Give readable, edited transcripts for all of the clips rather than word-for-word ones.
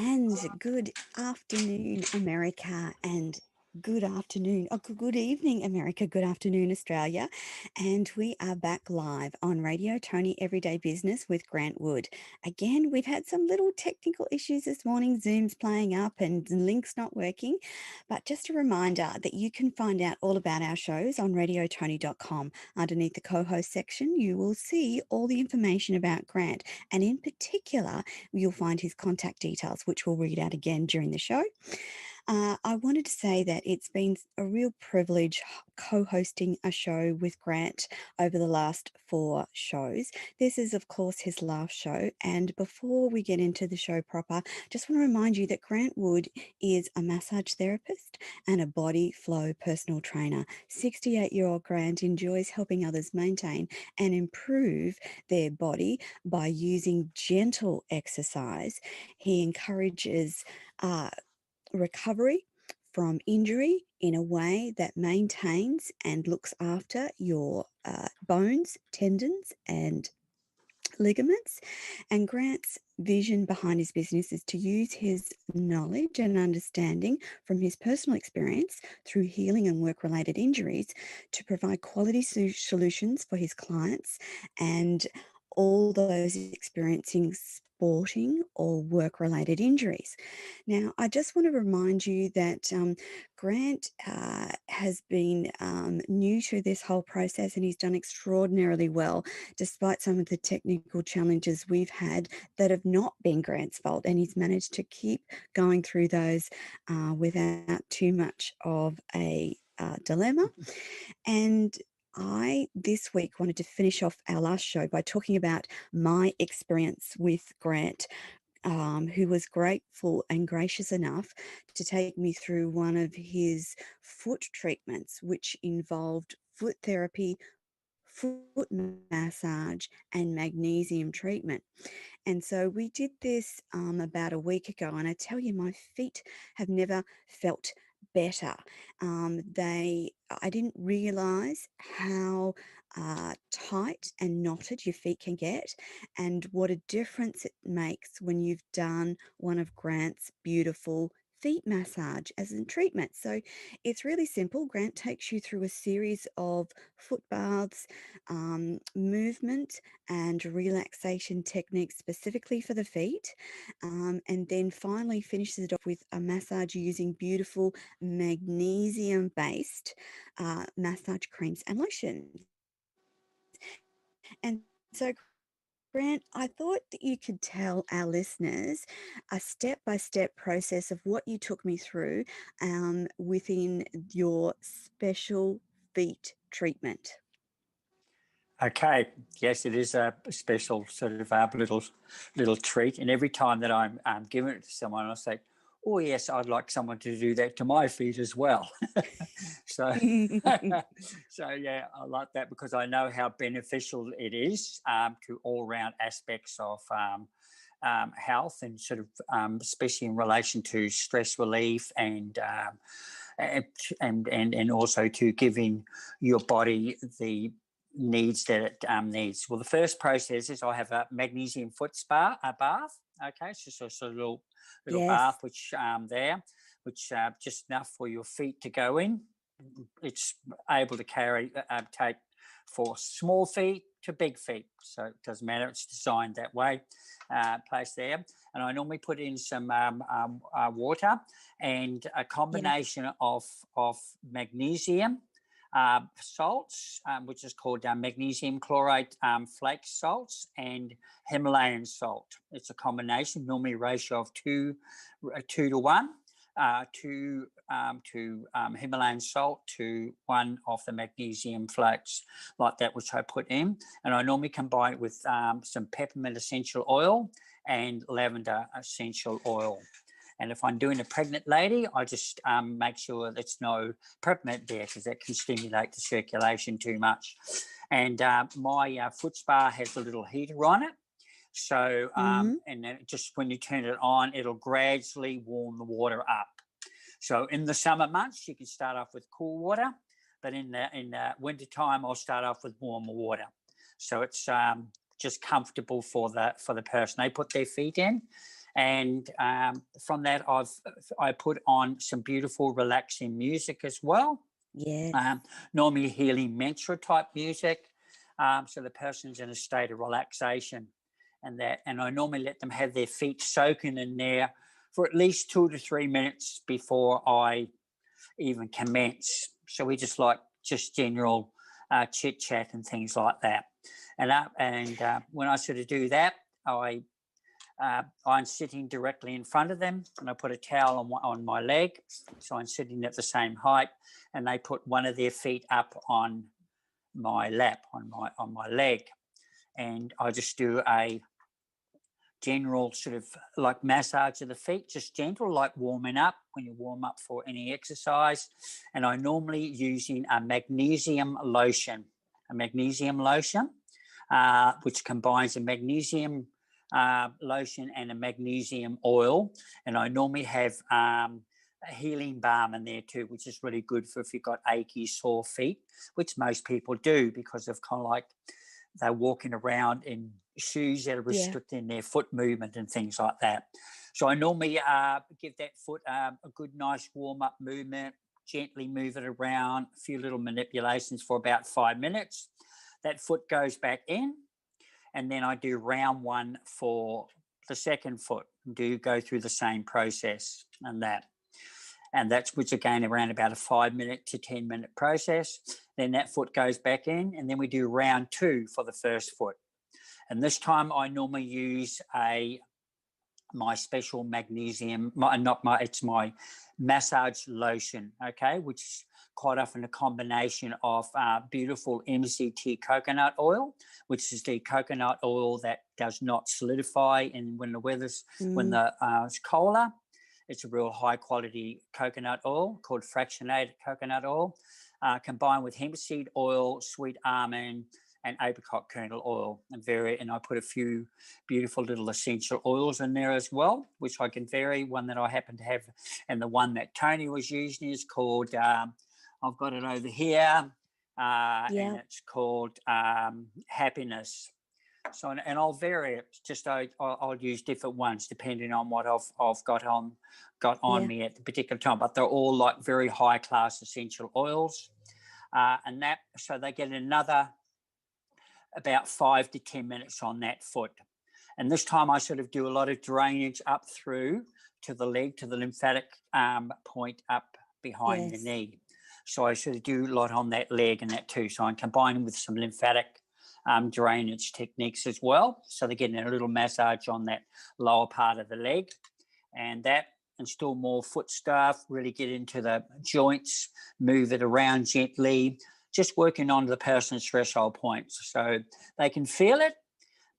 And good afternoon, America, and good afternoon, good evening, America, good afternoon, Australia. And we are back live on radio, Toni Every Day Business with Grant Wood. Again, we've had some little technical issues this morning, Zoom's playing up and links not working. But just a reminder that you can find out all about our shows on radiotoni.com. Underneath the co-host section, you will see all the information about Grant. And in particular, you'll find his contact details, which we'll read out again during the show. I wanted to say that it's been a real privilege co-hosting a show with Grant over the last 4 shows. This is, of course, his last show. And before we get into the show proper, just want to remind you that Grant Wood is a massage therapist and a Bodyflow personal trainer. 68-year-old Grant enjoys helping others maintain and improve their body by using gentle exercise. He encourages recovery from injury in a way that maintains and looks after your bones, tendons, and ligaments. And Grant's vision behind his business is to use his knowledge and understanding from his personal experience through healing and work-related injuries to provide quality solutions for his clients and all those experiencing sporting or work-related injuries. Now, I just want to remind you that Grant has been new to this whole process, and he's done extraordinarily well despite some of the technical challenges we've had that have not been Grant's fault, and he's managed to keep going through those without too much of a dilemma. And I, this week, wanted to finish off our last show by talking about my experience with Grant, who was grateful and gracious enough to take me through one of his foot treatments, which involved foot therapy, foot massage, and magnesium treatment. And so we did this about a week ago, and I tell you, my feet have never felt better. I didn't realize how tight and knotted your feet can get, and what a difference it makes when you've done one of Grant's beautiful feet massage as a treatment. So it's really simple. Grant takes you through a series of foot baths, movement and relaxation techniques specifically for the feet, and then finally finishes it off with a massage using beautiful magnesium-based massage creams and lotions. And so, Grant, I thought that you could tell our listeners a step-by-step process of what you took me through within your special feet treatment. Okay, yes, it is a special sort of little treat, and every time that I'm giving it to someone, I say, "Oh yes, I'd like someone to do that to my feet as well." so, so yeah, I like that because I know how beneficial it is to all-round aspects of health, and sort of especially in relation to stress relief and also to giving your body the needs that it needs. Well, the first process is I have a magnesium foot bath. Okay, so it's a little Yes. bath which just enough for your feet to go in. It's able to take for small feet to big feet, so it doesn't matter. It's designed that way. Placed there, and I normally put in some water and a combination of magnesium salts, which is called magnesium chloride flake salts, and Himalayan salt. It's a combination, normally a ratio of 2 to 1. To Himalayan salt to 1 of the magnesium flakes, like that, which I put in. And I normally combine it with some peppermint essential oil and lavender essential oil. And if I'm doing a pregnant lady, I just make sure there's no peppermint there, because that can stimulate the circulation too much. And my foot spa has a little heater on it. So, and then just when you turn it on, it'll gradually warm the water up. So in the summer months, you can start off with cool water, but in the winter time, I'll start off with warmer water. So it's just comfortable for the person. They put their feet in, and from that, I put on some beautiful, relaxing music as well. Yes. Normally healing mantra type music, so the person's in a state of relaxation. And I normally let them have their feet soaking in there for at least 2 to 3 minutes before I even commence. So we just general chit chat and things like that. And when I sort of do that, I'm sitting directly in front of them, and I put a towel on my leg, so I'm sitting at the same height, and they put one of their feet up on my lap, on my leg, and I just do a general sort of like massage of the feet, just gentle, like warming up when you warm up for any exercise. And I normally using a magnesium lotion, which combines a magnesium lotion and a magnesium oil. And I normally have a healing balm in there too, which is really good for if you've got achy, sore feet, which most people do because of kind of like they're walking around in shoes that are restricting their foot movement and things like that. So I normally give that foot a good, nice warm-up movement, gently move it around, a few little manipulations for about 5 minutes. That foot goes back in, and then I do round 1 for the second foot. Go through the same process and that. And that's which again around about a 5 minute to 10 minute process. Then that foot goes back in, and then we do round 2 for the first foot. And this time I normally use my special magnesium, it's my massage lotion, okay, which is quite often a combination of beautiful MCT coconut oil, which is the coconut oil that does not solidify, and when it's colder. It's a real high quality coconut oil called fractionated coconut oil, combined with hemp seed oil, sweet almond, and apricot kernel oil. And I put a few beautiful little essential oils in there as well, which I can vary. One that I happen to have, and the one that Toni was using is called, I've got it over here, and it's called Happiness. So, and I'll vary it. Just I'll use different ones depending on what I've got on me at the particular time. But they're all like very high class essential oils, and that so they get another about 5 to 10 minutes on that foot. And this time I sort of do a lot of drainage up through to the leg, to the lymphatic point up behind the knee. So I sort of do a lot on that leg and that too. So I'm combining with some lymphatic drainage techniques as well. So they're getting a little massage on that lower part of the leg, and still more foot stuff, really get into the joints, move it around gently, just working on the person's threshold points so they can feel it,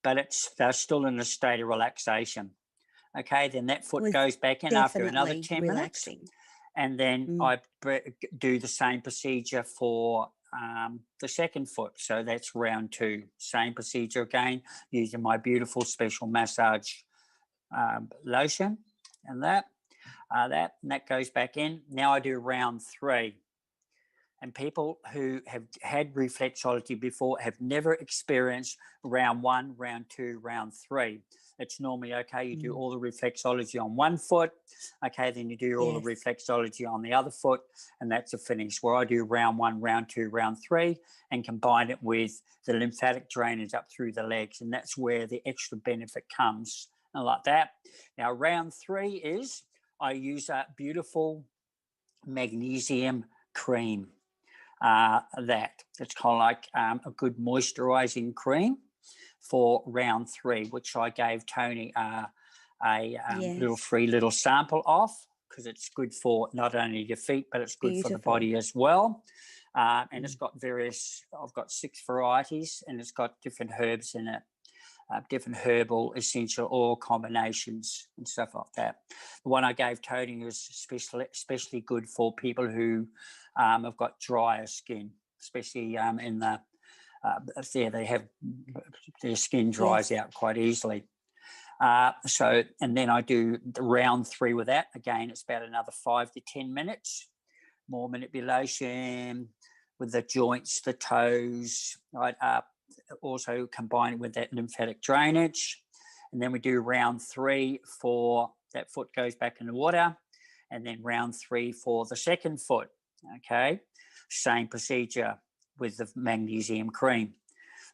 but they're still in a state of relaxation. Okay, then that foot goes back in after another 10 minutes. And then I do the same procedure for the second foot. So that's round 2. Same procedure again, using my beautiful special massage lotion and that goes back in. Now I do round 3. And people who have had reflexology before have never experienced round 1, round 2, round 3. It's normally, okay, you do all the reflexology on one foot, okay, then you do all the reflexology on the other foot, and that's a finish. Where I do round 1, round 2, round 3, and combine it with the lymphatic drainage up through the legs, and that's where the extra benefit comes, and like that. Now, round 3 is I use a beautiful magnesium cream. that. It's kind of like a good moisturising cream for round 3, which I gave Toni a Yes. free little sample of, because it's good for not only your feet, but it's good for the Beautiful. body as well. And it's got I've got 6 varieties, and it's got different herbs in it, different herbal essential oil combinations and stuff like that. The one I gave Toni was especially good for people who have got drier skin, especially in the they have their skin dries out quite easily. And then I do the round 3 with that. Again, it's about another 5 to 10 minutes, more manipulation with the joints, the toes. I'd also combine it with that lymphatic drainage. And then we do round 3 for that foot goes back in the water, and then round 3 for the second foot. Okay, same procedure with the magnesium cream.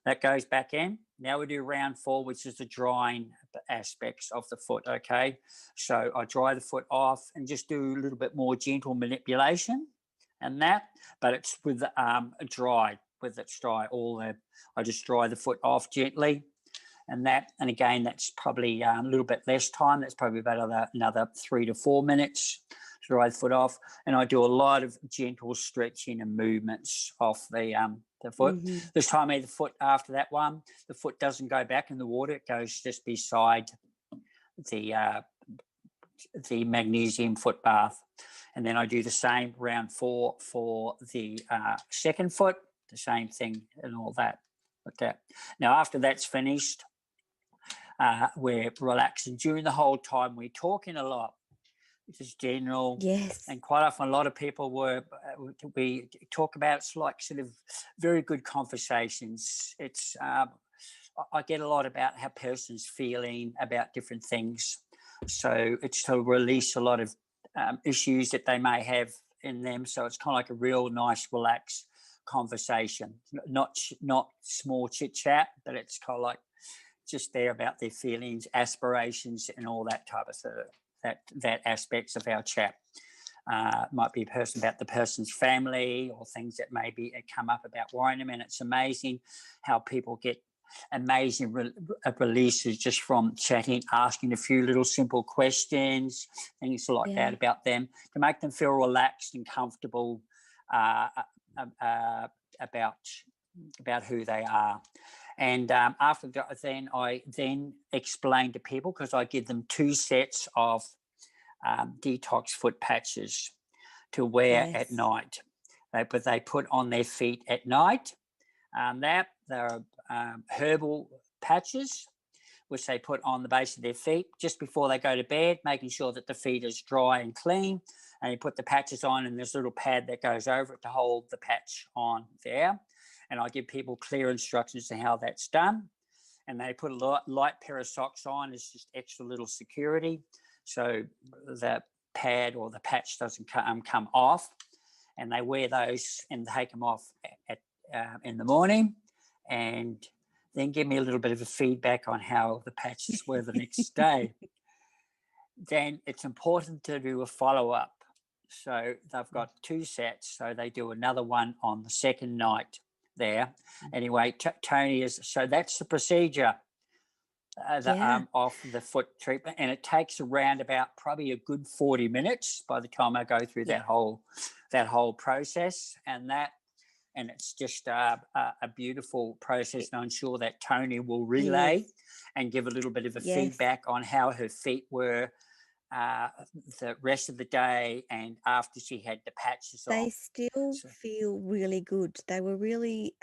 That goes back in. Now we do round 4, which is the drying aspects of the foot, okay? So I dry the foot off and just do a little bit more gentle manipulation and that, but it's with dry, I just dry the foot off gently and that. And again, that's probably a little bit less time. That's probably about another 3 to 4 minutes to dry the foot off. And I do a lot of gentle stretching and movements off the foot. Mm-hmm. This time, the foot after that one, the foot doesn't go back in the water. It goes just beside the magnesium foot bath. And then I do the same round 4 for the second foot, the same thing and all that. Like that. Now, after that's finished, we're relaxing. During the whole time, we're talking a lot, which is general. Yes. And quite often, a lot of people we talk about, it's like sort of very good conversations. It's I get a lot about how person's feeling about different things. So it's to release a lot of issues that they may have in them. So it's kind of like a real nice, relaxed conversation, not small chit chat, but it's kind of like just there about their feelings, aspirations, and all that type of stuff. That aspects of our chat. Might be a person about the person's family or things that maybe come up about worrying them. And it's amazing how people get amazing releases just from chatting, asking a few little simple questions, things like that about them, to make them feel relaxed and comfortable about who they are. And after that, then I explain to people, because I give them 2 sets of detox foot patches to wear at night. They put on their feet at night. They're herbal patches, which they put on the base of their feet just before they go to bed, making sure that the feet is dry and clean. And you put the patches on, and there's a little pad that goes over it to hold the patch on there. And I give people clear instructions to how that's done. And they put a light pair of socks on as just extra little security, so the pad or the patch doesn't come off. And they wear those and take them off in the morning, and then give me a little bit of a feedback on how the patches were the next day. Then it's important to do a follow-up. So they've got 2 sets, so they do another one on the second night there. Anyway, Toni so that's the procedure of the foot treatment, and it takes around about probably a good 40 minutes by the time I go through that whole process, and it's just a beautiful process. And I'm sure that Toni will relay and give a little bit of a feedback on how her feet were the rest of the day and after she had the patches on. They still feel really good. They were really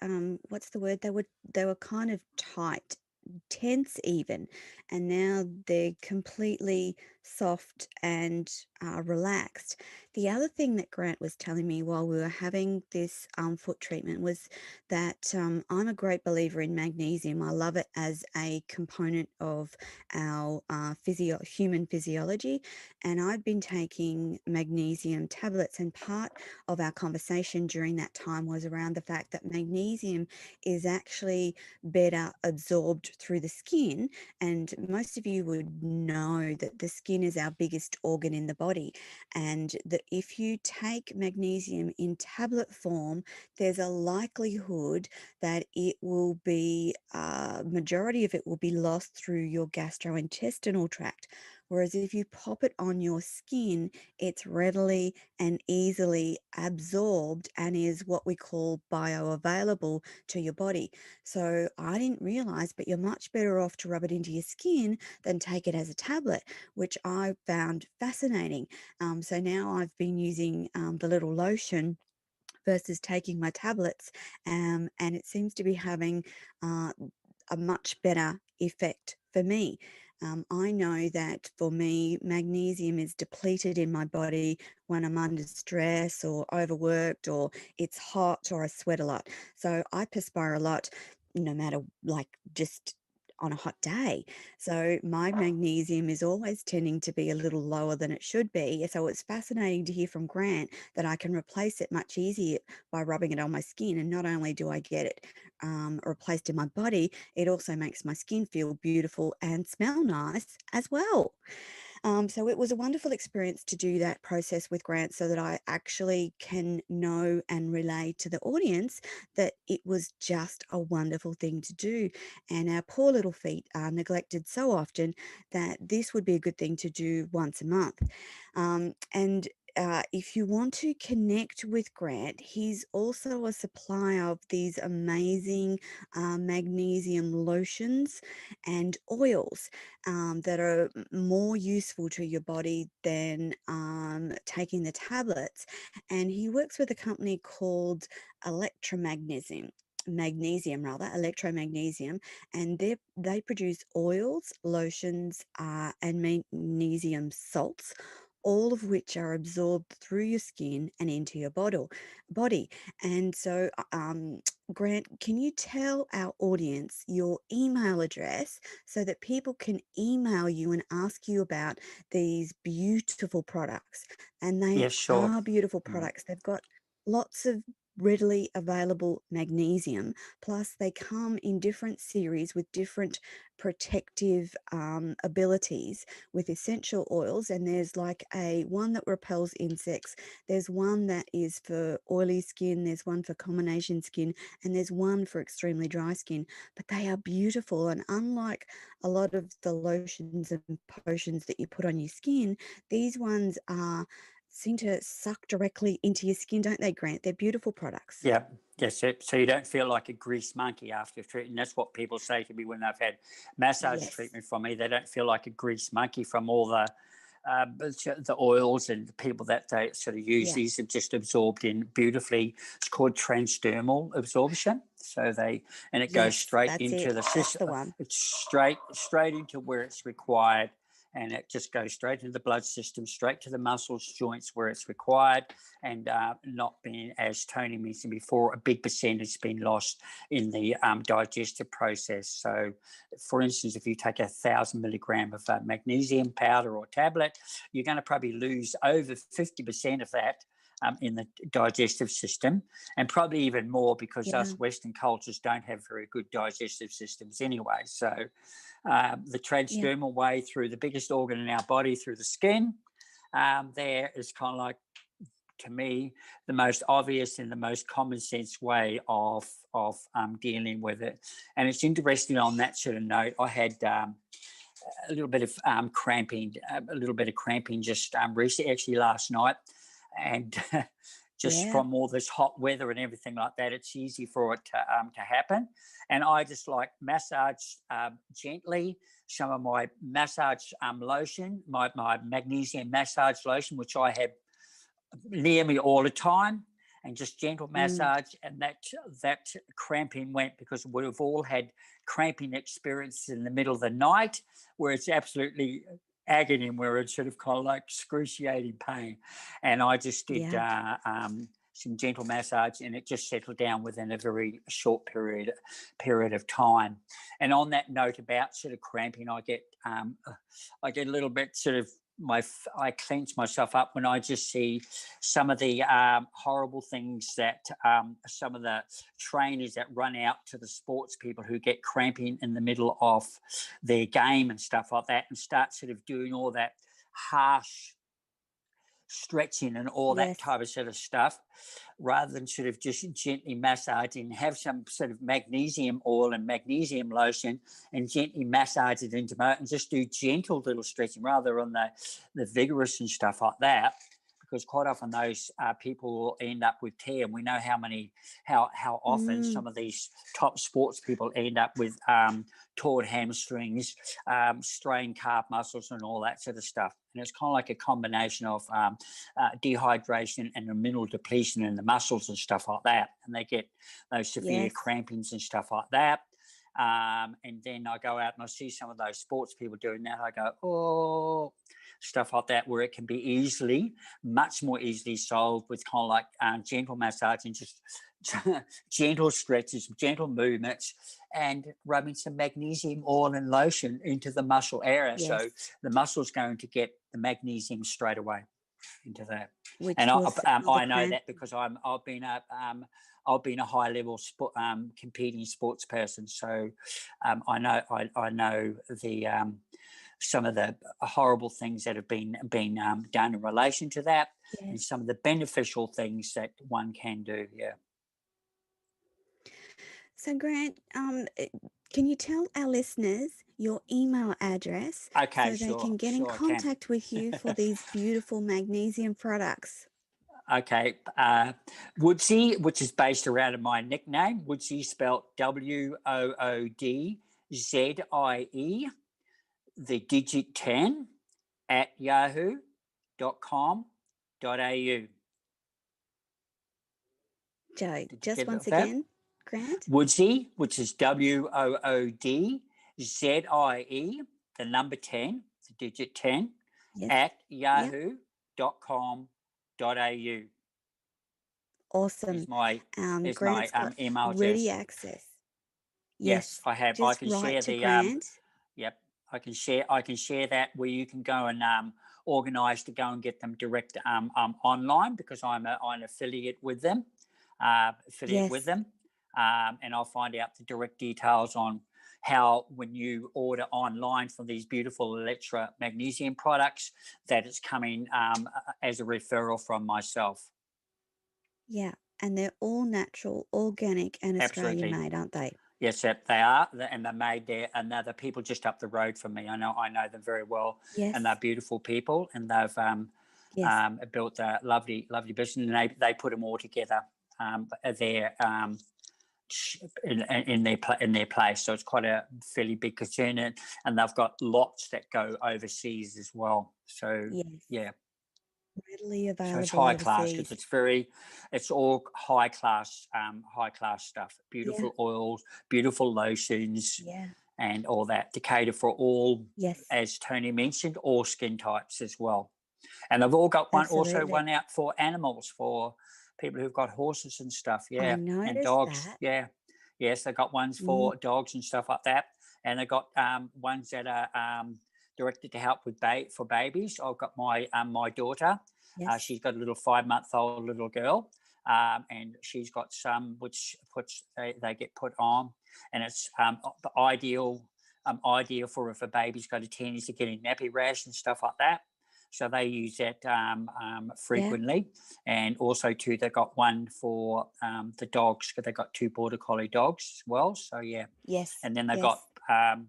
what's the word? They were kind of tight, tense even, and now they're completely soft and relaxed. The other thing that Grant was telling me while we were having this foot treatment was that I'm a great believer in magnesium. I love it as a component of our human physiology, and I've been taking magnesium tablets, and part of our conversation during that time was around the fact that magnesium is actually better absorbed through the skin. And most of you would know that the skin skin is our biggest organ in the body, and that if you take magnesium in tablet form, there's a likelihood that it will be, majority of it will be lost through your gastrointestinal tract. Whereas if you pop it on your skin, it's readily and easily absorbed and is what we call bioavailable to your body. So I didn't realize, but you're much better off to rub it into your skin than take it as a tablet, which I found fascinating. So now I've been using the little lotion versus taking my tablets, and it seems to be having a much better effect for me. I know that for me, magnesium is depleted in my body when I'm under stress or overworked or it's hot or I sweat a lot. So I perspire a lot, no matter, like, just on a hot day. So my magnesium is always tending to be a little lower than it should be. So it's fascinating to hear from Grant that I can replace it much easier by rubbing it on my skin. And not only do I get it replaced in my body, it also makes my skin feel beautiful and smell nice as well. So it was a wonderful experience to do that process with Grant so that I actually can know and relay to the audience that it was just a wonderful thing to do. And our poor little feet are neglected so often that this would be a good thing to do once a month. And if you want to connect with Grant, he's also a supplier of these amazing magnesium lotions and oils that are more useful to your body than taking the tablets. And he works with a company called Electromagnesium. Magnesium rather, electromagnesium, and they produce oils, lotions, and magnesium salts, all of which are absorbed through your skin and into your body. And so, Grant, can you tell our audience your email address so that people can email you and ask you about these beautiful products? And they Yes, sure. are beautiful products. They've got lots of readily available magnesium, plus they come in different series with different protective abilities with essential oils. And there's like a one that repels insects, there's one that is for oily skin, there's one for combination skin, and there's one for extremely dry skin. But they are beautiful, and unlike a lot of the lotions and potions that you put on your skin, these ones are seem to suck directly into your skin, don't they, Grant? They're beautiful products. Yeah, yes. So you don't feel like a grease monkey after treatment. That's what people say to me when they've had massage Yes. treatment from me. They don't feel like a grease monkey from all the oils and the people that they sort of use. Yeah. These are just absorbed in beautifully. It's called transdermal absorption. So it goes Yes, straight that's into it. the That's system. the one. It's straight into where it's required. And it just goes straight into the blood system, straight to the muscles, joints where it's required, and not being, as Toni mentioned before, a big percentage being lost in the digestive process. So, for instance, if you take 1,000 milligram of magnesium powder or tablet, you're going to probably lose over 50% of that in the digestive system, and probably even more because Yeah. us Western cultures don't have very good digestive systems anyway. So the Yeah. transdermal way through the biggest organ in our body, through the skin, there is kind of like, to me, the most obvious and the most common sense way of dealing with it. And it's interesting on that sort of note. I had a little bit of cramping, just recently, actually last night, and just Yeah. from all this hot weather and everything like that, it's easy for it to happen. And I just like massage gently some of my massage lotion, my magnesium massage lotion, which I have near me all the time, and just gentle massage, and that cramping went, because we've all had cramping experiences in the middle of the night where it's absolutely agony, where it's sort of kind of like excruciating pain. And I just did Yeah. some gentle massage, and it just settled down within a very short period of time. And on that note about sort of cramping, I get a little bit sort of I clench myself up when I just see some of the horrible things that some of the trainers that run out to the sports people who get cramping in the middle of their game and stuff like that, and start sort of doing all that harsh stretching and all that Yes. type of sort of stuff, rather than sort of just gently massaging, have some sort of magnesium oil and magnesium lotion and gently massage it into and just do gentle little stretching rather on the vigorous and stuff like that. Because quite often those people will end up with tear, and we know how often some of these top sports people end up with torn hamstrings, strained calf muscles, and all that sort of stuff. And it's kind of like a combination of dehydration and a mineral depletion in the muscles and stuff like that, and they get those severe crampings and stuff like that. And then I go out and I see some of those sports people doing that. I go, oh, stuff like that, where it can be much more easily solved with kind of like gentle massage and just gentle stretches, gentle movements, and rubbing some magnesium oil and lotion into the muscle area. Yes. So the muscle's going to get the magnesium straight away into that. Which and I know cramp. that because I've been a high level sport, competing sports person, so I know the some of the horrible things that have been done in relation to that, and some of the beneficial things that one can do. Yeah. So Grant, can you tell our listeners your email address Okay, so they can get in contact with you for these beautiful magnesium products? Okay, Woodsy, which is based around my nickname, Woodsy, spelled WOODZIE, the digit 10 at yahoo.com.au. Joe, just once again, Grant. Woodsy, which is WOODZIE, the number 10, the digit 10, at yahoo.com.au. Awesome. Is my email address. Ready access. Yes, I have. Just I can write share to the Grant. Yep, I can share that where you can go and organise to go and get them direct online, because I'm an affiliate with them. And I'll find out the direct details on how, when you order online for these beautiful Electra magnesium products, that it's coming as a referral from myself. Yeah, and they're all natural, organic, and Australian made, aren't they? Yes, they are, and they're made there, and they're the people just up the road from me. I know them very well, and they're beautiful people, and they've built a lovely business, and they put them all together there in their place. So it's quite a fairly big concern, and they've got lots that go overseas as well. So readily available. So it's high class, because it's all high class stuff. Beautiful oils, beautiful lotions, and all that to cater for all. As Toni mentioned, all skin types as well. And they've all got one out for animals, for people who've got horses and stuff. Yeah, and dogs. That. Yes, they've got ones for dogs and stuff like that, and they've got ones that are directed to help with for babies. I've got my daughter. She's got a little 5-month-old little girl, and she's got some which they get put on, and it's ideal for if a baby's got a tendency to get a nappy rash and stuff like that. So they use that frequently. And also too, they've got one for the dogs, because they've got 2 border collie dogs as well. So and then they've got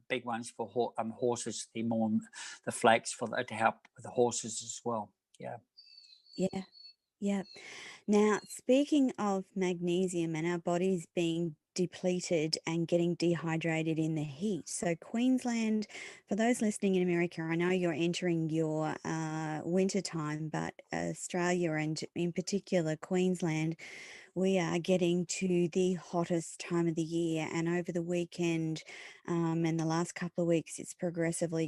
big ones for horses, the flakes to help with the horses as well. Now, speaking of magnesium and our bodies being depleted and getting dehydrated in the heat. So Queensland, for those listening in America, I know you're entering your winter time, but Australia, and in particular Queensland, we are getting to the hottest time of the year, and over the weekend and the last couple of weeks, it's progressively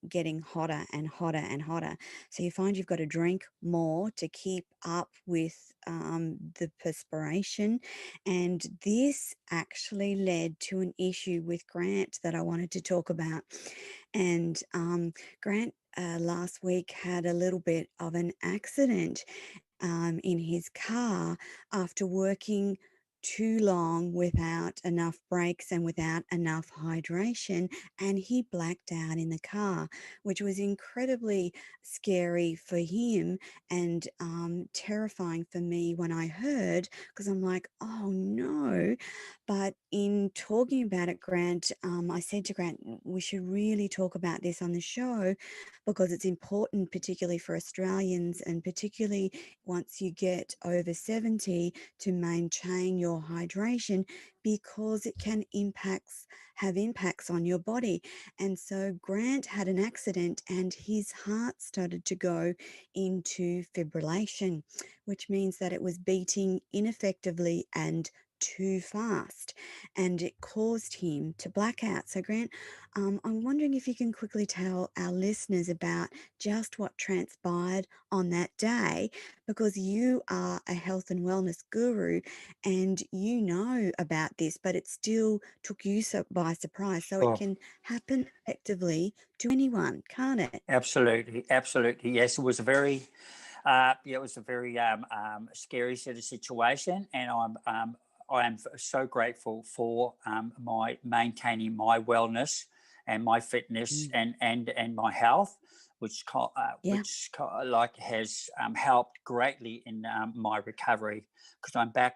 getting hotter and hotter and hotter. So you find you've got to drink more to keep up with the perspiration, and this actually led to an issue with Grant that I wanted to talk about. And Grant last week had a little bit of an accident in his car after working too long without enough breaks and without enough hydration, and he blacked out in the car, which was incredibly scary for him and terrifying for me when I heard, because I'm like, oh no. But in talking about it, Grant, I said to Grant, we should really talk about this on the show because it's important, particularly for Australians, and particularly once you get over 70, to maintain your hydration because it can have impacts on your body. And so Grant had an accident and his heart started to go into fibrillation, which means that it was beating ineffectively and too fast, and it caused him to black out. So Grant, I'm wondering if you can quickly tell our listeners about just what transpired on that day, because you are a health and wellness guru and you know about this, but it still took you by surprise. So it Sure. can happen effectively to anyone, can't it? Absolutely, absolutely. Yes, it was a very, it was a very scary sort of situation, and I am so grateful for my maintaining my wellness and my fitness Mm. and my health, Yeah. like has helped greatly in my recovery, because I'm back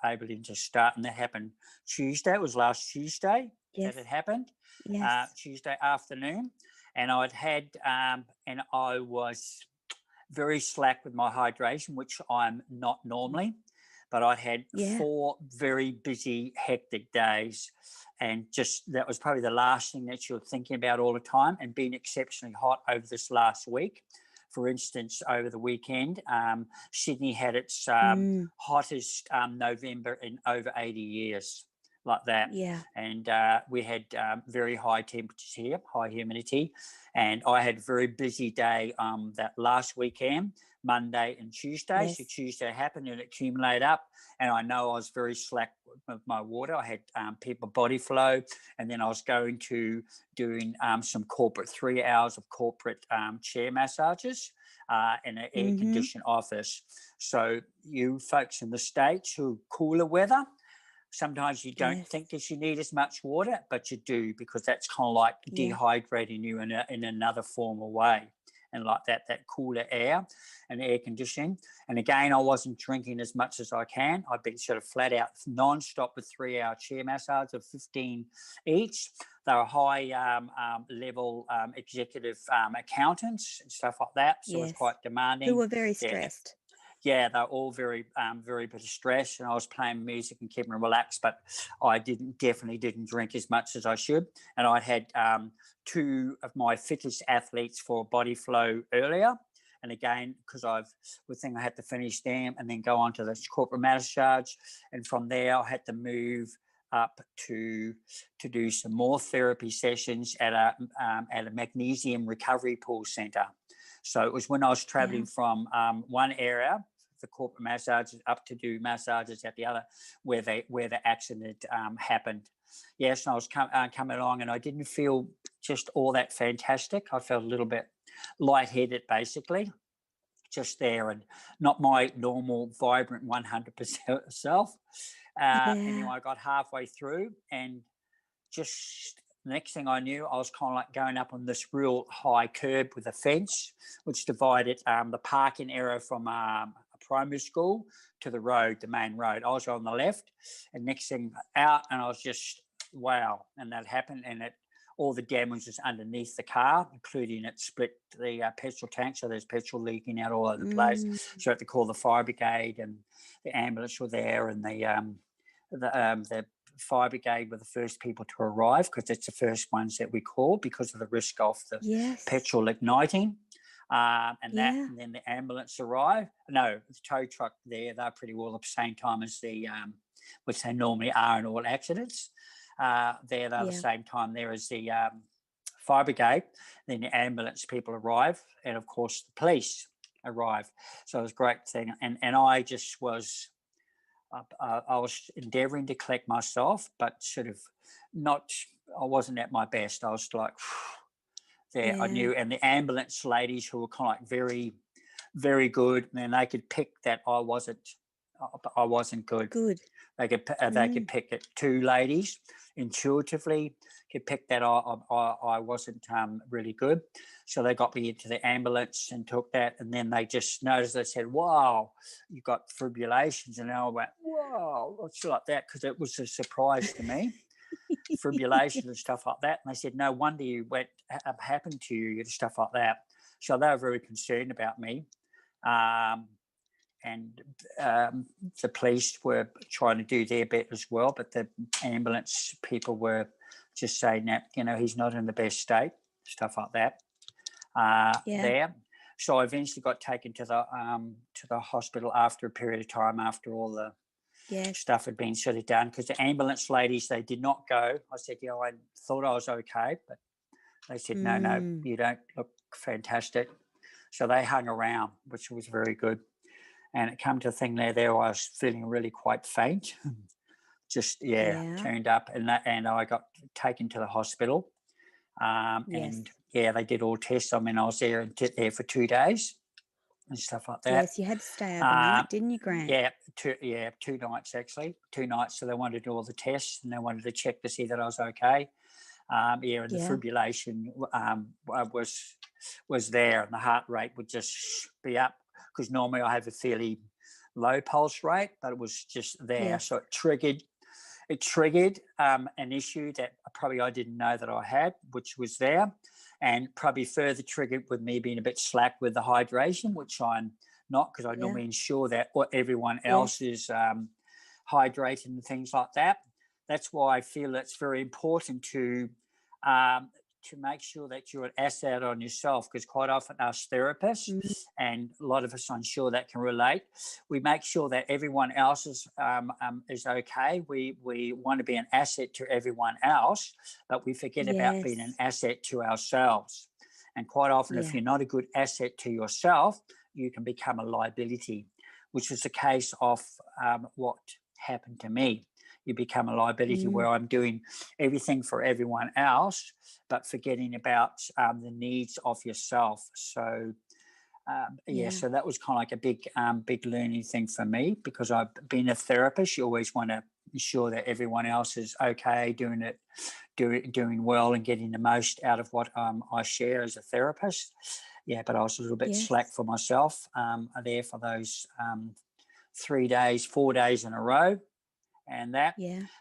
able to start, and that happened Tuesday. It was last Tuesday Yes. that it happened, Yes. Tuesday afternoon, and and I was very slack with my hydration, which I'm not normally, but I had Yeah. 4 very busy, hectic days. And just that was probably the last thing that you're thinking about all the time, and being exceptionally hot over this last week. For instance, over the weekend, Sydney had its Mm. hottest November in over 80 years, like that. Yeah. And we had very high temperatures here, high humidity. And I had a very busy day that last weekend, Monday and Tuesday. So Yes. Tuesday happened and it accumulated up. And I know I was very slack with my water. I had people Bodyflow, and then I was going to doing some corporate 3 hours of corporate chair massages in an air Mm-hmm. conditioned office. So you folks in the States who cooler weather, sometimes you don't Yes. think that you need as much water, but you do, because that's kind of like Yeah. dehydrating you in another form of way. And like that cooler air and air conditioning. And again, I wasn't drinking as much as I can. I've been sort of flat out non-stop with 3 hour chair massage of 15 each. They were high level executive accountants and stuff like that. So it was Yes. quite Who demanding. were very Yeah, stressed. yeah, they're all very bit of stress, and I was playing music and keeping them relaxed, but I definitely didn't drink as much as I should. And I had 2 of my fittest athletes for Bodyflow earlier, and again, because I had to finish them and then go on to this corporate massage, and from there I had to move up to do some more therapy sessions at a magnesium recovery pool center. So it was when I was Yeah. traveling from one area for corporate massages up to do massages at the other, where the accident happened. Yes, and I was coming along, and I didn't feel just all that fantastic. I felt a little bit lightheaded, basically, just there, and not my normal vibrant 100% self. Anyway, Yeah. I got halfway through, and just next thing I knew, I was kind of like going up on this real high curb with a fence, which divided the parking area from a primary school to the road, the main road. I was on the left, and next thing out, and I was just, wow. And that happened, and all the damage was underneath the car, including it split the petrol tank, so there's petrol leaking out all over the place. Mm. So I had to call the fire brigade, and the ambulance were there, and the fire brigade were the first people to arrive, because it's the first ones that we call, because of the risk of the Yes. petrol igniting. Yeah. And then the ambulance arrived. No, the tow truck there, they're pretty well at the same time as which they normally are in all accidents. They're the Yeah. same time there as the fire brigade. Then the ambulance people arrive, and of course the police arrive. So it was a great thing. And I just was, I was endeavouring to collect myself, but sort of not, I wasn't at my best. I was like, there, I Yeah. knew. And the ambulance ladies, who were kind of like very, very good, and they could pick that I wasn't good. Good. They could pick it. Two ladies intuitively could pick that I wasn't really good. So they got me into the ambulance and took that, and then they just noticed, they said, wow, you got fibrillations. And I went, wow, what's like that? Because it was a surprise to me. Fibrillation and stuff like that. And they said, no wonder you happened to you, stuff like that. So they were very concerned about me. And the police were trying to do their bit as well, but the ambulance people were just saying that, he's not in the best state, stuff like that. There. So I eventually got taken to the hospital after a period of time, after all the stuff had been sort of done, because the ambulance ladies, they did not go. I said, I thought I was okay, but they said, no, you don't look fantastic. So they hung around, which was very good. And it come to a thing there I was feeling really quite faint. Just, turned up, and I got taken to the hospital. And, they did all tests. I mean, I was there for 2 days and stuff like that. Yes, you had to stay overnight, didn't you, Grant? Yeah, 2 nights actually. 2 nights. So they wanted to do all the tests, and they wanted to check to see that I was okay. And the fibrillation was there, and the heart rate would just be up, because normally I have a fairly low pulse rate, but it was just there. Yes. So it triggered an issue that probably I didn't know that I had, which was there, and probably further triggered with me being a bit slack with the hydration, which I'm not, because I normally ensure that everyone else is hydrated and things like that. That's why I feel it's very important to make sure that you're an asset on yourself, because quite often us therapists, and a lot of us, I'm sure that can relate, we make sure that everyone else is okay. We want to be an asset to everyone else, but we forget about being an asset to ourselves. And quite often, if you're not a good asset to yourself, you can become a liability, which is the case of what happened to me. You become a liability where I'm doing everything for everyone else, but forgetting about the needs of yourself. So, so that was kind of like a big learning thing for me, because I've been a therapist. You always want to ensure that everyone else is okay, doing well, and getting the most out of what I share as a therapist. Yeah, but I was a little bit slack for myself there for those 4 days in a row. And that,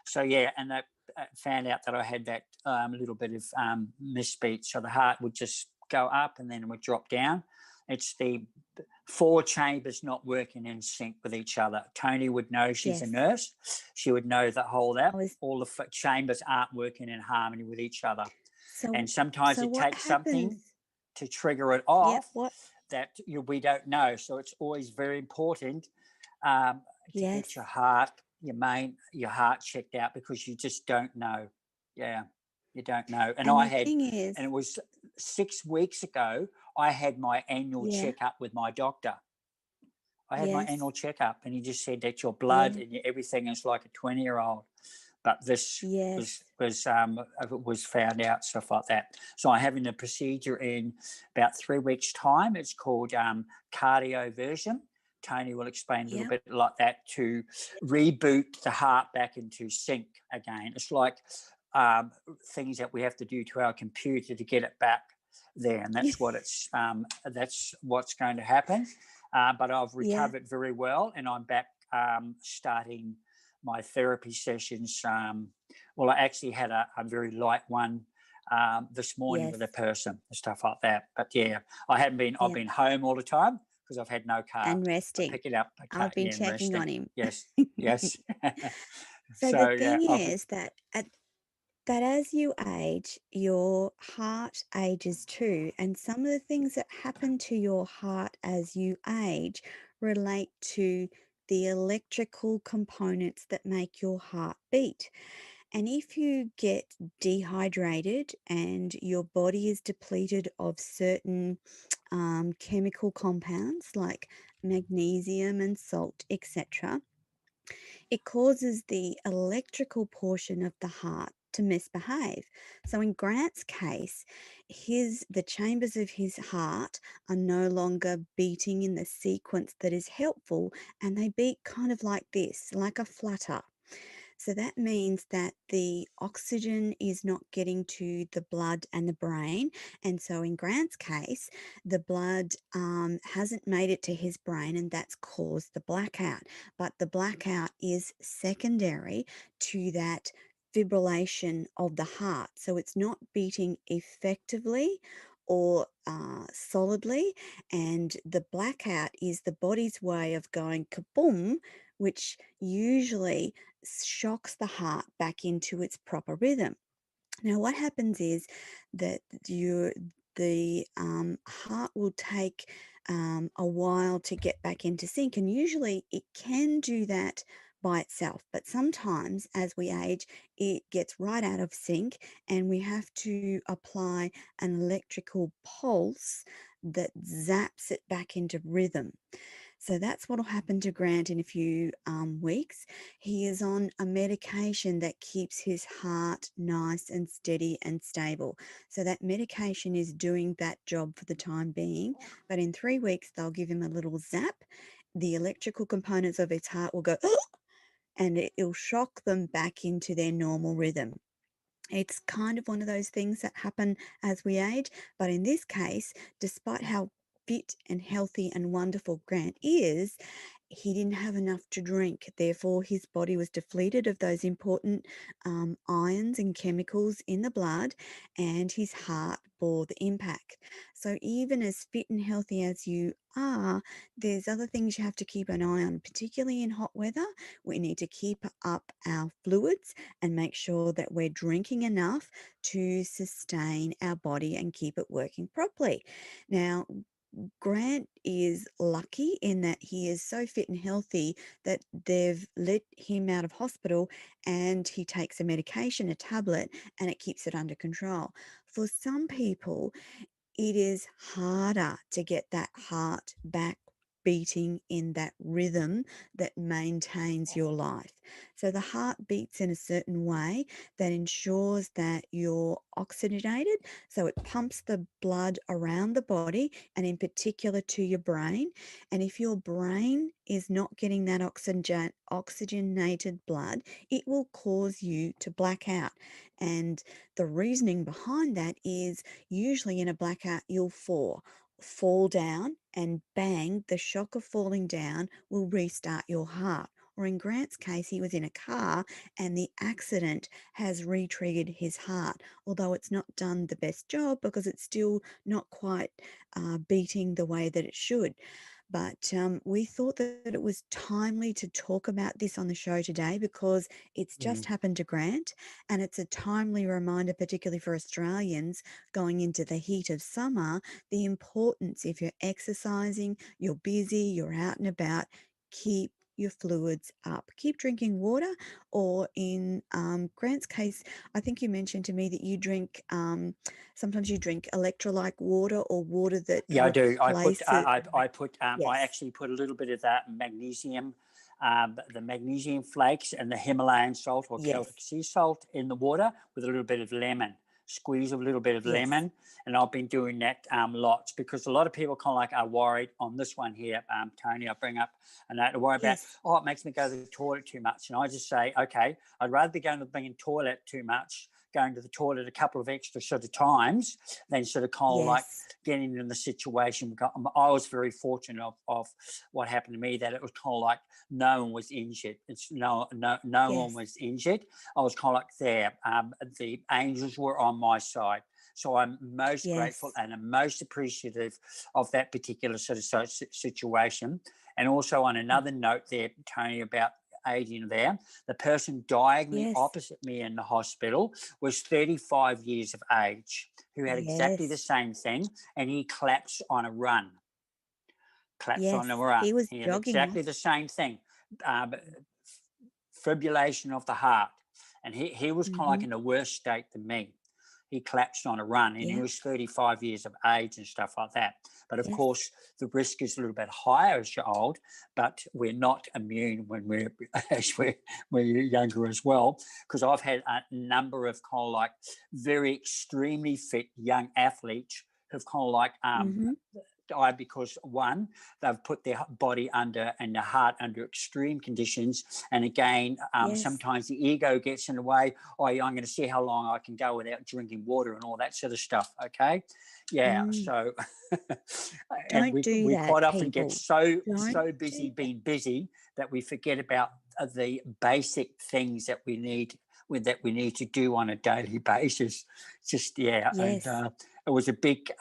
so and that found out that I had that little bit of misbeat. So the heart would just go up and then it would drop down. It's the 4 chambers not working in sync with each other. Toni would know, she's a nurse. She would know all the chambers aren't working in harmony with each other. And sometimes it takes something to trigger it off that we don't know. So it's always very important to get your heart checked out, because you just don't know. You don't know. And it was 6 weeks ago, I had my annual checkup with my doctor. I had my annual checkup, and he just said that your blood and everything is like a 20-year-old. But this was found out, stuff like that. So I'm having a procedure in about 3 weeks' time. It's called cardioversion. Toni will explain a little bit like that, to reboot the heart back into sync again. It's like things that we have to do to our computer to get it back there, and that's that's what's going to happen. But I've recovered very well, and I'm back starting my therapy sessions. Well, I actually had a very light one this morning with a person and stuff like that. But I haven't been. I've been home all the time, because I've had no car. And resting. Pick it up. I've been checking on him. Yes. So the thing is that as you age, your heart ages too. And some of the things that happen to your heart as you age relate to the electrical components that make your heart beat. And if you get dehydrated and your body is depleted of certain chemical compounds like magnesium and salt, etc., it causes the electrical portion of the heart to misbehave. So in Grant's case, the chambers of his heart are no longer beating in the sequence that is helpful, and they beat kind of like this, like a flutter. So that means that the oxygen is not getting to the blood and the brain. And so in Grant's case, the blood hasn't made it to his brain, and that's caused the blackout. But the blackout is secondary to that fibrillation of the heart. So it's not beating effectively or solidly. And the blackout is the body's way of going kaboom, which usually shocks the heart back into its proper rhythm. Now, what happens is that the heart will take a while to get back into sync, and usually it can do that by itself. But sometimes, as we age, it gets right out of sync, and we have to apply an electrical pulse that zaps it back into rhythm. So that's what will happen to Grant in a few weeks. He is on a medication that keeps his heart nice and steady and stable. So that medication is doing that job for the time being. But in 3 weeks, they'll give him a little zap. The electrical components of his heart will go, and it'll shock them back into their normal rhythm. It's kind of one of those things that happen as we age. But in this case, despite how fit and healthy and wonderful Grant is, he didn't have enough to drink. Therefore, his body was depleted of those important ions and chemicals in the blood, and his heart bore the impact. So, even as fit and healthy as you are, there's other things you have to keep an eye on, particularly in hot weather. We need to keep up our fluids and make sure that we're drinking enough to sustain our body and keep it working properly. Now, Grant is lucky in that he is so fit and healthy that they've let him out of hospital, and he takes a medication, a tablet, and it keeps it under control. For some people, it is harder to get that heart back beating in that rhythm that maintains your life. So the heart beats in a certain way that ensures that you're oxygenated. So it pumps the blood around the body and in particular to your brain. And if your brain is not getting that oxygenated blood, it will cause you to black out. And the reasoning behind that is usually in a blackout, you'll fall down, and bang, the shock of falling down will restart your heart. Or in Grant's case, he was in a car and the accident has re-triggered his heart, although it's not done the best job because it's still not quite beating the way that it should. But we thought that it was timely to talk about this on the show today because it's just happened to Grant, and it's a timely reminder, particularly for Australians going into the heat of summer, the importance, if you're exercising, you're busy, you're out and about, keep your fluids up. Keep drinking water, or in Grant's case, I think you mentioned to me that you drink, sometimes you drink electrolyte water or water that Yeah, I do. replaces. I Yes, actually put a little bit of that magnesium, the magnesium flakes and the Himalayan salt or yes, Celtic sea salt in the water with a little bit of lemon. Squeeze a little bit of yes, lemon, and I've been doing that lots because a lot of people kind of like are worried on this one here, Tony. I bring up and that to worry about. yes, Oh, it makes me go to the toilet too much, and I just say, okay, I'd rather be going to the toilet too much, going to the toilet a couple of extra sort of times, than sort of kind of like yes, getting in the situation. I was very fortunate of what happened to me, that it was kind of like no one was injured. It's no one yes, was injured. I was kind of like there. The angels were on my side. So I'm most grateful yes, and I'm most appreciative of that particular sort of situation. And also on another note there, Tony, about aging there, the person diagonally yes, opposite me in the hospital was 35 years of age, who had exactly the yes, same thing, and he collapsed on a run. Collapsed on yes. a run. He was He had jogging exactly off. the same thing. Um, Fibrillation of the heart. And he was kind of like Mm-hmm. in a worse state than me. He collapsed on a run and he Yeah, was 35 years of age and stuff like that. But of yes, course, the risk is a little bit higher as you're old, but we're not immune when we're younger as well. Because I've had a number of kind of like very extremely fit young athletes who've kind of like mm-hmm. die because, one, they've put their body under and the heart under extreme conditions. And again, Yes. sometimes the ego gets in the way. Oh, yeah, I'm going to see how long I can go without drinking water and all that sort of stuff. Okay. Yeah. So, and Don't do we that, quite often get people. so Don't busy do that. being busy that we forget about the basic things that we need to do on a daily basis. Just, yeah. Yes. And it was a big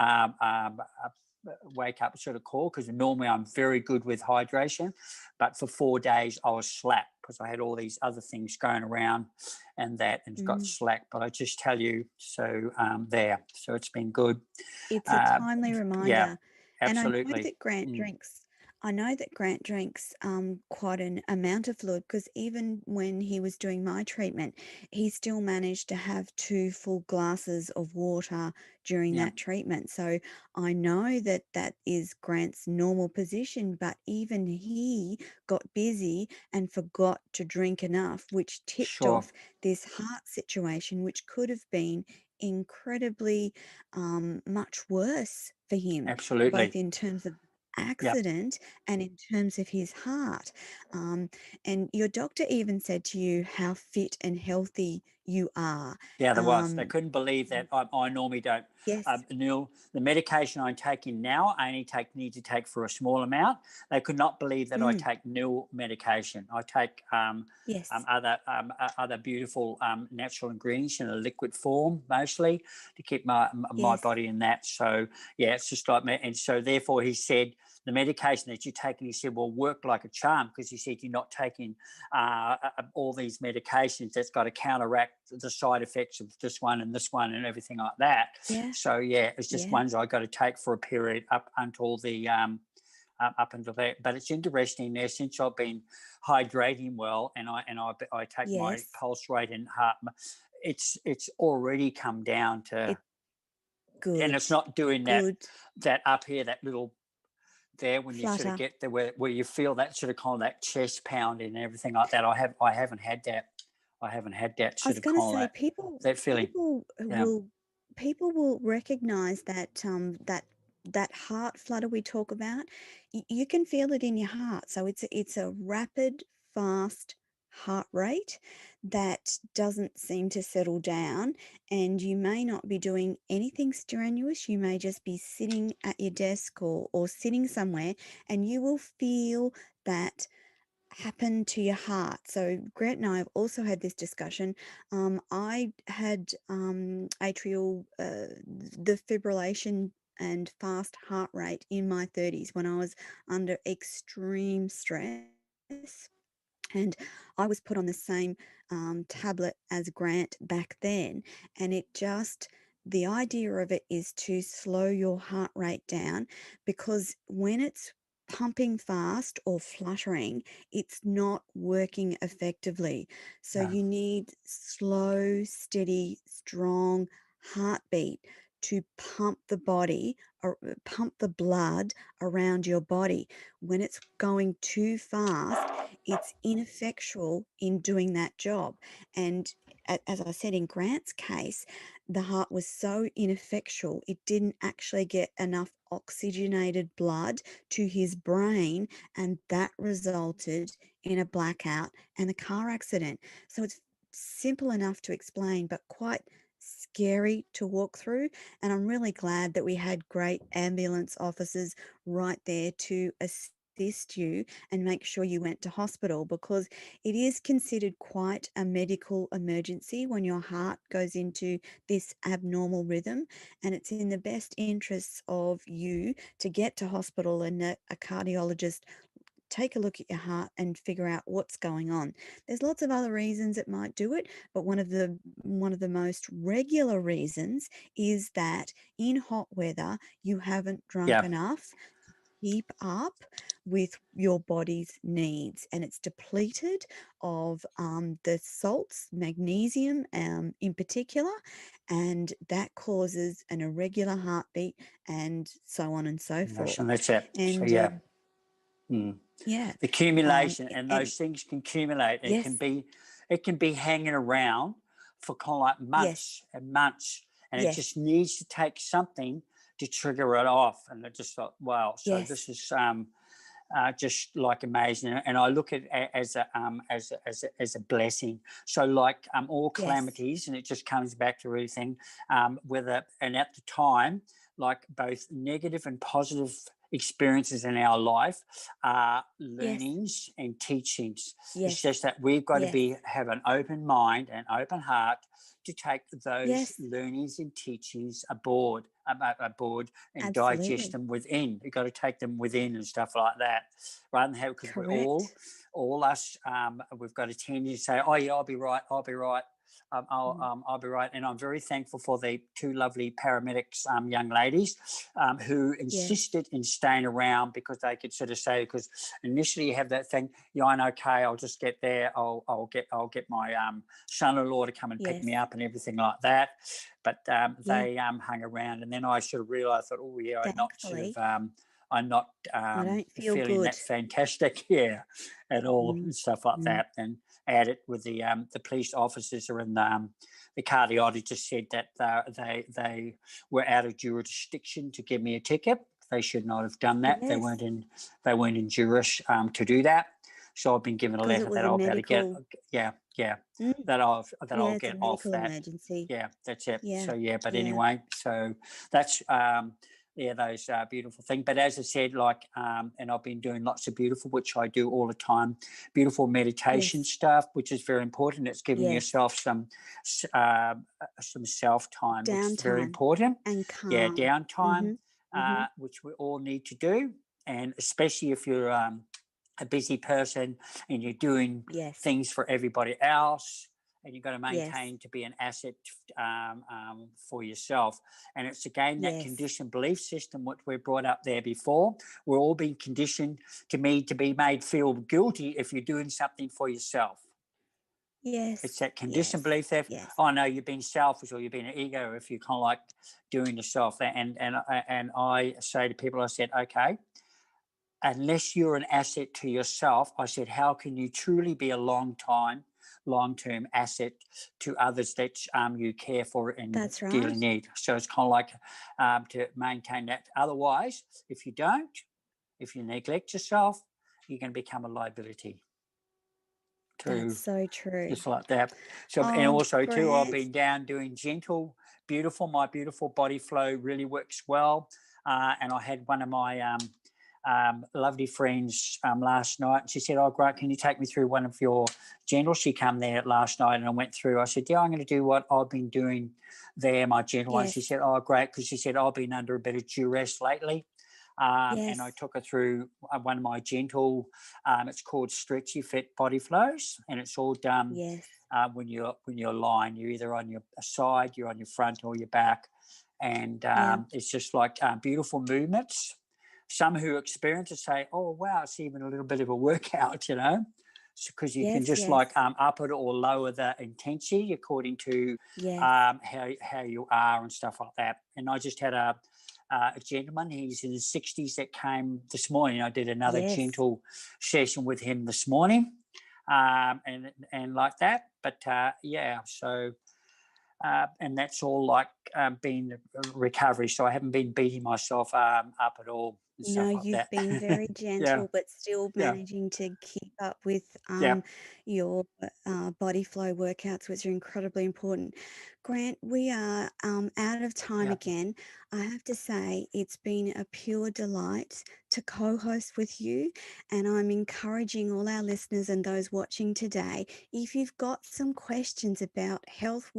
wake up sort of call, because normally I'm very good with hydration, but for 4 days I was slack because I had all these other things going around and got slack. But I just tell you, so so it's been good. It's a timely Yeah, reminder. And I know absolutely. that Grant drinks quite an amount of fluid, because even when he was doing my treatment, he still managed to have 2 full glasses of water during Yeah, that treatment. So I know that that is Grant's normal position, but even he got busy and forgot to drink enough, which tipped sure. off this heart situation, which could have been incredibly much worse for him, Absolutely. both in terms of Yep. accident and in terms of his heart. Um, and your doctor even said to you how fit and healthy you are. Yeah, there was. They couldn't believe that. I normally don't. Yes. Neil, the medication I'm taking now, I only need to take for a small amount. They could not believe that I take nil medication. I take Yes. other beautiful natural ingredients in a liquid form, mostly to keep my Yes. body in that. So yeah, it's just like me. And so therefore, he said the medication that you're taking, he said, will work like a charm, because he said you're not taking all these medications that's got to counteract the side effects of this one and everything like that. Yeah. So yeah, it's just Yeah. ones I got to take for a period up until that. But it's interesting there, since I've been hydrating well, and I take my Yes. pulse rate and heart. It's already come down to, It's good. and it's not doing Good. that up here, that little there when you sort of Flutter. get there where you feel that sort of kind of that chest pounding and everything like that. I haven't had that. I haven't had that I sort was of going to kind of say that feeling. Yeah. people will recognize that that heart flutter we talk about. You can feel it in your heart. So it's a rapid, fast heart rate that doesn't seem to settle down, and you may not be doing anything strenuous. You may just be sitting at your desk or sitting somewhere, and you will feel that happen to your heart. So Grant and I have also had this discussion. I had atrial the fibrillation and fast heart rate in my 30s when I was under extreme stress. And I was put on the same tablet as Grant back then. And the idea of it is to slow your heart rate down, because when it's pumping fast or fluttering, it's not working effectively. So No. you need slow, steady, strong heartbeat to pump the body or pump the blood around your body. When it's going too fast, it's ineffectual in doing that job. And as I said, in Grant's case, the heart was so ineffectual, it didn't actually get enough oxygenated blood to his brain, and that resulted in a blackout and a car accident. So it's simple enough to explain, but quite scary to walk through. And I'm really glad that we had great ambulance officers right there to assist you and make sure you went to hospital, because it is considered quite a medical emergency when your heart goes into this abnormal rhythm, and it's in the best interests of you to get to hospital and a cardiologist take a look at your heart and figure out what's going on. There's lots of other reasons it might do it, but one of the most regular reasons is that in hot weather you haven't drunk Yeah. enough to keep up with your body's needs, and it's depleted of the salts, magnesium in particular, and that causes an irregular heartbeat and so on and so forth. And that's it. So And yeah. yeah, The accumulation, and and those things can accumulate. yes, It can be hanging around for kind of like yes, months and months, and it yes, just needs to take something to trigger it off. And I just thought, wow, so Yes. this is just like amazing, and I look at it as a blessing. So like all calamities, and it just comes back to everything, whether, and at the time, like both negative and positive experiences in our life are learnings and teachings. It's just that we've got to have an open mind and open heart to take those learnings and teachings aboard and digest them within. You've got to take them within and stuff like that, rather than have, because we're all us, we've got a tendency to say, oh yeah, I'll be right, I'll be right. I'll be right. And I'm very thankful for the two lovely paramedics, young ladies, who insisted in staying around, because they could sort of say, because initially you have that thing, yeah, I'm okay, I'll just get there, I'll get my son-in-law to come and pick me up and everything like that. But they hung around, and then I sort of realised that, oh yeah, I'm not I don't feel feeling good. that fantastic, at all, and stuff like that. And at it with the police officers are in the cardiologist said that they were out of jurisdiction to give me a ticket. They should not have done that. They weren't in juris to do that. So I've been given a letter that I'll be able to get. That I'll get off that. Emergency. Yeah, that's it. So but anyway, so that's those beautiful things. But as I said, like, and I've been doing lots of beautiful, which I do all the time, beautiful meditation stuff, which is very important. It's giving yourself some self time, which is very important. And calm. Yeah, downtime, which we all need to do, and especially if you're a busy person and you're doing things for everybody else. And you've got to maintain to be an asset for yourself. And it's again that conditioned belief system, what we're brought up there before. We're all being conditioned to be made feel guilty if you're doing something for yourself. It's that conditioned belief that, oh no, you've been selfish or you've been an ego if you're kind of like doing yourself. And I say to people, I said, okay, unless you're an asset to yourself, I said, how can you truly be a long-term asset to others that you care for and dearly need? So it's kind of like to maintain that. Otherwise, if you neglect yourself, you're going to become a liability. That's so true. Just like that. So, and also too, I've been down doing gentle, beautiful. My beautiful Bodyflow really works well. And I had one of my lovely friends last night, and she said, oh great, can you take me through one of your gentle? She came there last night and I went through. I said, yeah, I'm going to do what I've been doing there, my gentle one. She said, oh great, because she said, I've been under a bit of duress lately. And I took her through one of my gentle, it's called Stretchy Fit Body Flows, and it's all done when you're lying. You're either on your side, you're on your front, or your back, and it's just like beautiful movements. Some who experience it say, oh, wow, it's even a little bit of a workout, because you can just like up it or lower the intensity according to how you are and stuff like that. And I just had a gentleman, he's in his 60s, that came this morning. I did another gentle session with him this morning, and like that. But, so... and that's all like been recovery. So I haven't been beating myself up at all. No, you've been very gentle, but still managing to keep up with your body flow workouts, which are incredibly important. Grant, we are out of time again. I have to say it's been a pure delight to co-host with you, and I'm encouraging all our listeners and those watching today, if you've got some questions about health,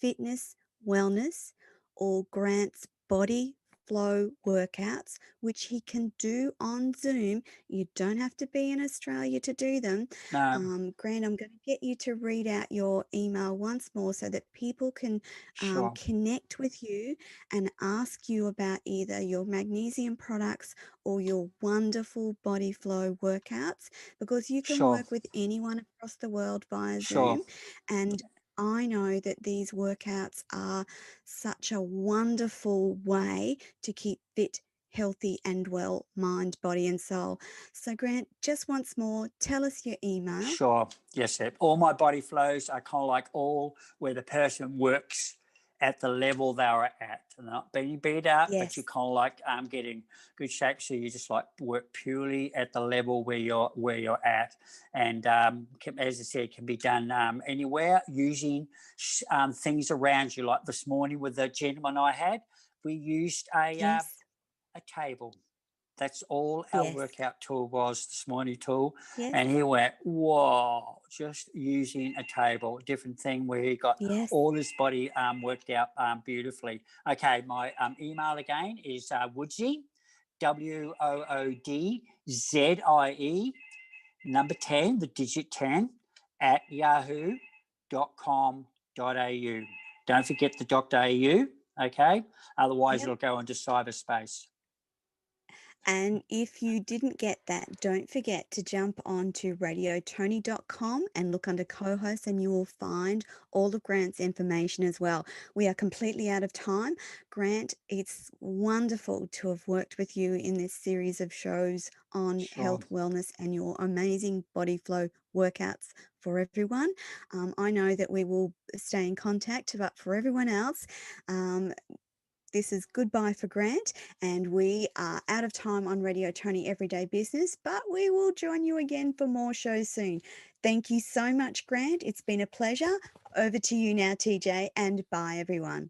fitness, wellness, or Grant's body flow workouts, which he can do on Zoom. You don't have to be in Australia to do them. Grant, I'm going to get you to read out your email once more so that people can connect with you and ask you about either your magnesium products or your wonderful body flow workouts, because you can work with anyone across the world via Zoom. And I know that these workouts are such a wonderful way to keep fit, healthy and well, mind, body and soul. So Grant, just once more, tell us your email. Sure. Yes, all my body flows are kind of like all where the person works at the level they were at. They're not being beat up, but you're Yes. kind of like getting good shape. So you just like work purely at the level where you're at, and as I said, can be done anywhere using things around you. Like this morning with the gentleman I had, we used a Yes. table. That's all our Yes. workout tool was this morning, tool. Yes. And he went, whoa, just using a table, different thing where he got Yes. all his body worked out beautifully. Okay, my email again is Woodzie, WOODZIE, number 10, the digit 10, at yahoo.com.au. Don't forget the .au, okay? Otherwise, Yep. it'll go into cyberspace. And if you didn't get that, don't forget to jump on to radiotoni.com and look under co-hosts, and you will find all of Grant's information as well. We are completely out of time. Grant, it's wonderful to have worked with you in this series of shows on health, wellness, and your amazing Bodyflow workouts for everyone. I know that we will stay in contact, but for everyone else, this is goodbye for Grant, and we are out of time on Radio Toni Everyday Business, but we will join you again for more shows soon. Thank you so much, Grant. It's been a pleasure. Over to you now, TJ, and bye, everyone.